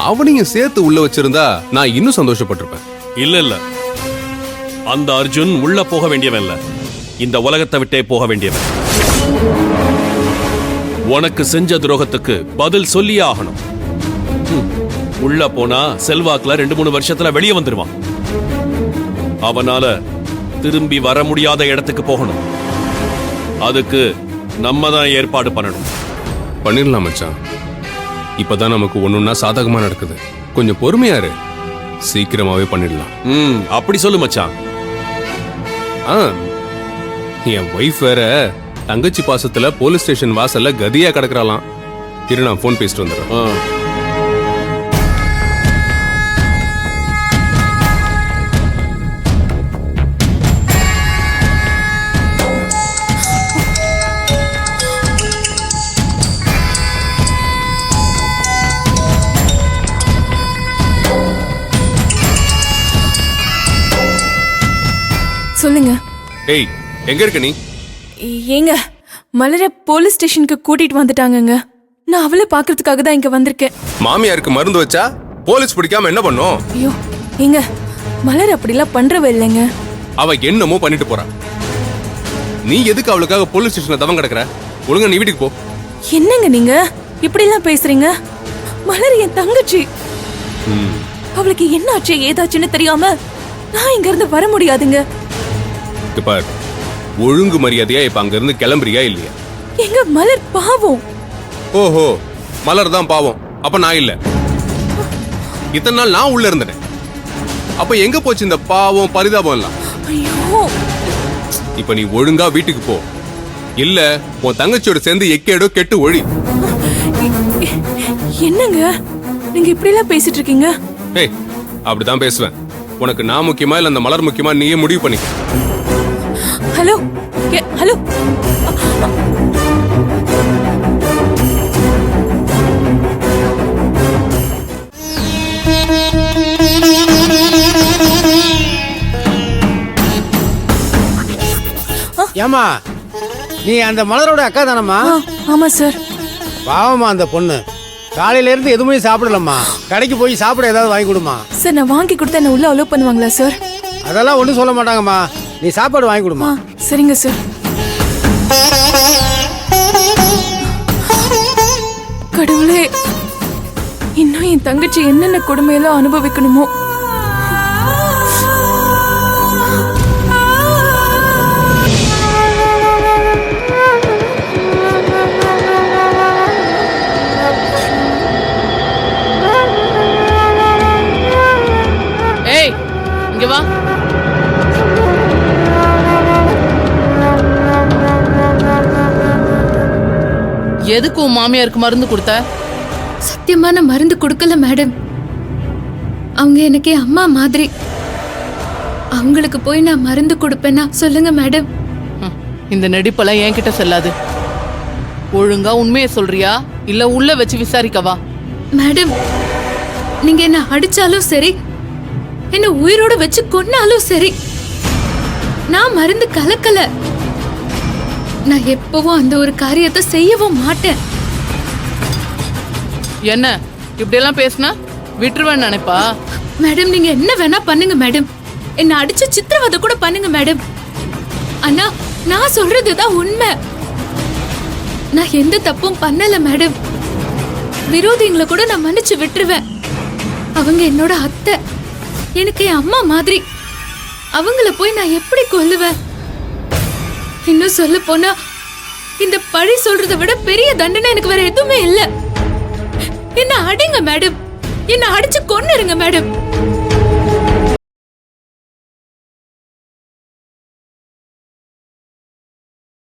அவனையும் சேர்த்து உள்ள வச்சிருந்தா நான் இன்னும் சந்தோஷப்பட்டிருப்பேன். இல்ல அந்த அர்ஜுன் உள்ள போக வேண்டியவன் இல்ல, இந்த உலகத்தை விட்டே போக வேண்டியவன். உனக்கு செஞ்ச துரோகத்துக்கு பதில் சொல்லியே ஆகணும். உள்ள போனா செல்வாக்குல 2-3 வருஷத்துல வெளியே வந்துருவான். அவனால திரும்பி வர முடியாத இடத்துக்கு போகணும். அதுக்கு நம்ம தான் ஏற்பாடு பண்ணணும். பண்ணிடலாம் மச்சான். இப்பதான் நமக்கு ஒண்ணுன்னா சாதகமா நடக்குது. கொஞ்சம் பொறுமையாரு, சீக்கிரமாவே பண்ணிடலாம். அப்படி சொல்லு மச்சான். என் ஒய்ஃப் வேற தங்கச்சி பாசத்துல போலீஸ் ஸ்டேஷன் வாசல்ல கதியா கிடக்குறாளாம். இரு, நான் போன் பேசிட்டு வந்துடுறேன். சொல்லுங்க. ஏய், எங்க இருக்க நீ? ஏங்க, மலர போலீஸ் ஸ்டேஷனுக்கு கூட்டிட்டு வந்துட்டாங்கங்க. நான் அவளை பாக்குறதுக்காக தான் இங்க வந்திருக்கேன். மாமியாருக்கு மருந்து வச்சா போலீஸ் பிடிக்காம என்ன பண்ணும்? ஐயோ ஏங்க, மலர் அப்படிலாம் பண்றவ இல்லைங்க. அவ என்னமோ பண்ணிட்டு போறா. நீ எதுக்கு அவளுக்காக போலீஸ் ஸ்டேஷன்ல தவம் கிடக்குற? ஒழுங்கா நீ வீட்டுக்கு போ. என்னங்க நீங்க இப்படி எல்லாம் பேசுறீங்க? மலர் என் தங்கச்சி. அவளுக்கு என்ன ஆச்சு ஏதாச்சுன்னு தெரியாம நான் இங்க இருந்து வர முடியாதுங்க. பார், ஒழுங்கு மரியாதையா இப்ப அங்க இருந்து கிளம்புறியா இல்லையா? எங்க மலர் பாவம். ஓஹோ, மலர் தான் பாவம். அப்ப நான் இல்ல. இத்தனை நாள் நான் உள்ள இருந்தேன். அப்ப எங்க போச்சு இந்த பாவம் பரிதாபம் எல்லாம்? ஐயோ, இப்ப நீ ஒழுங்கா வீட்டுக்கு போ. இல்ல உன் தங்கச்சியோட சேர்ந்து எக்கேடோ கெட்டு ஒழி. என்னங்க நீங்க இப்படி எல்லாம் பேசிட்டு இருக்கீங்க? ஏய், அப்படிதான் பேசுவேன். உனக்கு நான் முக்கியமா இல்ல அந்த மலர் முக்கியமா நீயே முடிவு பண்ணிக்க. ஹலோ ஹலோ, ஏமா, நீ அந்த மலரோட அக்கா தானம்மா? ஆமா சார். பாவமா அந்த பொண்ணு காலையில இருந்து எதுவுமே சாப்பிடலம்மா. கடைக்கு போய் சாப்பிட ஏதாவது வாங்கி கொடுமா. சார், நான் வாங்கி கொடுத்தா என்ன உள்ள அலோவ் பண்ணுவாங்களா சார்? அதெல்லாம் ஒன்றும் சொல்ல மாட்டாங்கம்மா. நீ சாப்பாடு வாங்கி கொடுமா. சரிங்க சார். கடவுளே, இன்னும் என் தங்கச்சி என்னென்ன கொடுமையெல்லாம் அனுபவிக்கணுமோ. ஏய், இங்க வா. எதுக்கு உன் மாமியாருக்கு மருந்து கொடுத்த? சத்தியமா நான் மருந்து கொடுக்கல மேடம். அவங்க எனக்கு அம்மா மாதிரி. அவங்களுக்கு போய் நான் மருந்து கொடுப்பேனா சொல்லுங்க மேடம்? இந்த நடிப்பெல்லாம் என்கிட்ட செல்லாது. ஒழுங்கா உண்மையை சொல்றியா இல்ல உள்ள வச்சு விசாரிக்கவா? மேடம், நீங்க என்ன அடிச்சாலும் சரி, என்ன உயிரோட வச்சு கொன்னாலும் சரி, நான் மருந்து கலக்கல. நான் எப்பவும் அந்த ஒரு காரியத்தை செய்யவும் மாட்டேன். என்ன இப்படி எல்லாம் பேசினா விட்டுருவேன்னு நினைப்பா? மேடம், நீங்க என்ன வேணா பண்ணுங்க மேடம். என்ன அடிச்சு சித்திரவதை கூட பண்ணுங்க மேடம். ஆனா நான் சொல்றதுதான் உண்மை. நான் எந்த தப்பும் பண்ணல மேடம். விரோதிங்களை கூட நான் மன்னிச்சு விட்டுருவேன். அவங்க என்னோட அத்தை, எனக்கு என் அம்மா மாதிரி. அவங்கள போய் நான் எப்படி கொல்லுவேன்? இன்னும் சொல்ல போனா இந்த பழி சொல்றதை விட பெரிய தண்டனை எனக்கு வேற எதுவுமே இல்ல. என்ன அடிங்க மேடம், என்ன அடிச்சு கொன்னுருங்க மேடம்.